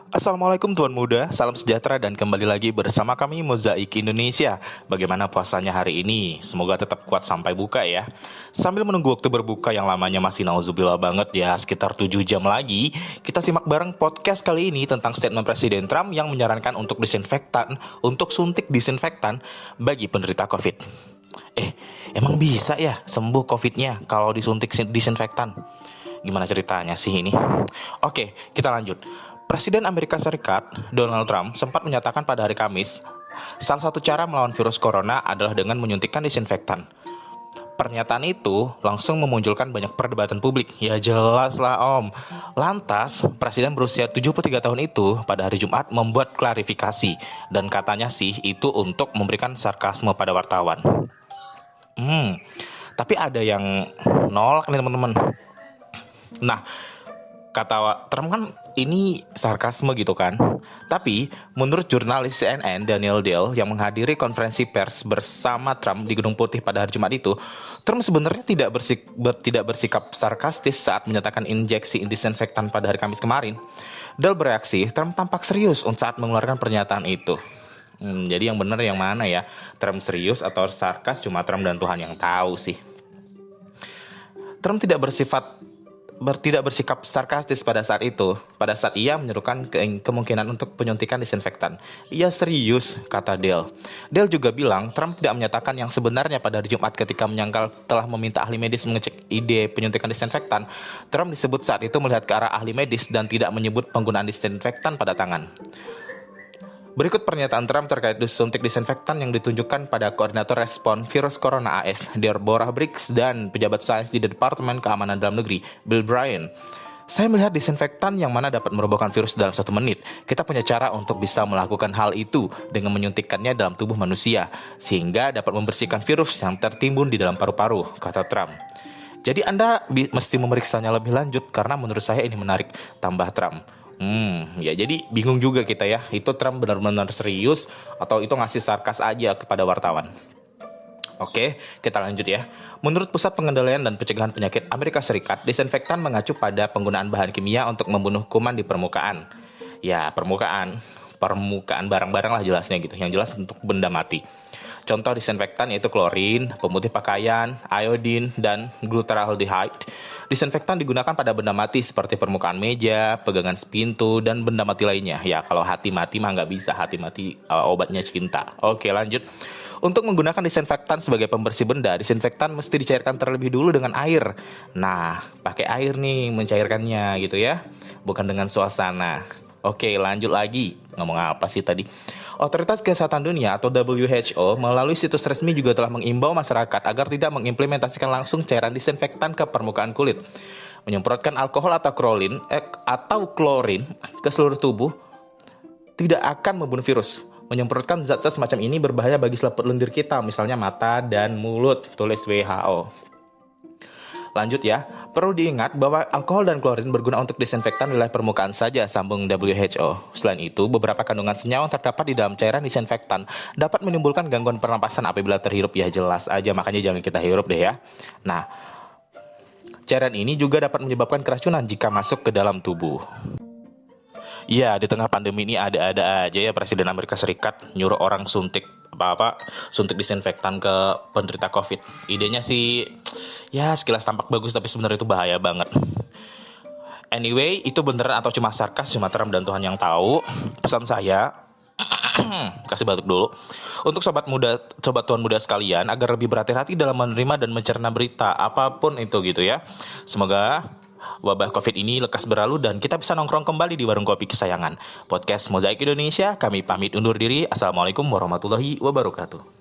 Assalamualaikum Tuan Muda, salam sejahtera dan kembali lagi bersama kami Mozaik Indonesia. Bagaimana puasanya hari ini? Semoga tetap kuat sampai buka ya. Sambil menunggu waktu berbuka yang lamanya masih nauzubillah banget ya, sekitar 7 jam lagi, kita simak bareng podcast kali ini tentang statement Presiden Trump yang menyarankan untuk suntik disinfektan bagi penderita COVID. Emang bisa ya sembuh COVID-nya kalau disuntik disinfektan? Gimana ceritanya sih ini? Oke, kita lanjut. Presiden Amerika Serikat, Donald Trump, sempat menyatakan pada hari Kamis, salah satu cara melawan virus corona adalah dengan menyuntikkan disinfektan. Pernyataan itu langsung memunculkan banyak perdebatan publik. Ya jelas lah om. Lantas, Presiden berusia 73 tahun itu pada hari Jumat membuat klarifikasi. Dan katanya sih itu untuk memberikan sarkasme pada wartawan. Tapi ada yang nolak nih teman-teman. Nah, kata Trump kan ini sarkasme gitu kan. Tapi menurut jurnalis CNN Daniel Dale yang menghadiri konferensi pers bersama Trump di Gedung Putih pada hari Jumat itu, Trump sebenarnya tidak bersikap sarkastis saat menyatakan injeksi disinfektan pada hari Kamis kemarin. Dale bereaksi, Trump tampak serius saat mengeluarkan pernyataan itu. Jadi yang benar yang mana ya? Trump serius atau sarkas cuma Trump dan Tuhan yang tahu sih. Trump tidak bersikap sarkastis pada saat itu. Pada saat ia menyerukan kemungkinan untuk penyuntikan disinfektan. Ia serius, kata Dale. Dale juga bilang Trump tidak menyatakan yang sebenarnya pada hari Jumat ketika menyangkal telah meminta ahli medis mengecek ide penyuntikan disinfektan. Trump disebut saat itu melihat ke arah ahli medis dan tidak menyebut penggunaan disinfektan pada tangan. Berikut pernyataan Trump terkait suntik disinfektan yang ditunjukkan pada Koordinator Respon Virus Corona AS, Deborah Birx, dan pejabat sains di Departemen Keamanan Dalam Negeri, Bill Bryan. Saya melihat disinfektan yang mana dapat merobohkan virus dalam 1 menit. Kita punya cara untuk bisa melakukan hal itu dengan menyuntikkannya dalam tubuh manusia, sehingga dapat membersihkan virus yang tertimbun di dalam paru-paru, kata Trump. Jadi Anda mesti memeriksanya lebih lanjut karena menurut saya ini menarik, tambah Trump. Ya jadi bingung juga kita ya, itu Trump benar-benar serius atau itu ngasih sarkas aja kepada wartawan. Oke, kita lanjut ya. Menurut Pusat Pengendalian dan Pencegahan Penyakit Amerika Serikat, disinfektan mengacu pada penggunaan bahan kimia untuk membunuh kuman di permukaan. Ya, permukaan barang-barang lah jelasnya gitu, yang jelas untuk benda mati. Contoh disinfektan yaitu klorin, pemutih pakaian, iodin, dan glutaraldehyde. Disinfektan digunakan pada benda mati seperti permukaan meja, pegangan pintu, dan benda mati lainnya. Ya, kalau hati mati mah nggak bisa, hati mati obatnya cinta. Oke, lanjut. Untuk menggunakan disinfektan sebagai pembersih benda, disinfektan mesti dicairkan terlebih dulu dengan air. Nah, pakai air nih mencairkannya gitu ya, bukan dengan suasana. Oke, lanjut lagi. Ngomong apa sih tadi? Otoritas Kesehatan Dunia atau WHO melalui situs resmi juga telah mengimbau masyarakat agar tidak mengimplementasikan langsung cairan disinfektan ke permukaan kulit. Menyemprotkan alkohol atau klorin ke seluruh tubuh tidak akan membunuh virus. Menyemprotkan zat-zat semacam ini berbahaya bagi selaput lendir kita, misalnya mata dan mulut, tulis WHO. Lanjut ya, perlu diingat bahwa alkohol dan klorin berguna untuk disinfektan wilayah permukaan saja, sambung WHO. Selain itu, beberapa kandungan senyawa yang terdapat di dalam cairan disinfektan dapat menimbulkan gangguan pernapasan apabila terhirup. Ya jelas aja, makanya jangan kita hirup deh ya. Nah, cairan ini juga dapat menyebabkan keracunan jika masuk ke dalam tubuh. Ya, di tengah pandemi ini ada-ada aja ya Presiden Amerika Serikat nyuruh orang suntik disinfektan ke penderita COVID. Idenya sih ya sekilas tampak bagus tapi sebenarnya itu bahaya banget. Anyway, itu beneran atau cuma sarkas, cuma Trump dan Tuhan yang tahu. Pesan saya kasih batuk dulu. Untuk sobat Tuhan muda sekalian agar lebih berhati-hati dalam menerima dan mencerna berita apapun itu gitu ya. Semoga wabah COVID ini lekas berlalu dan kita bisa nongkrong kembali di warung kopi kesayangan. Podcast Mozaik Indonesia, kami pamit undur diri. Assalamualaikum warahmatullahi wabarakatuh.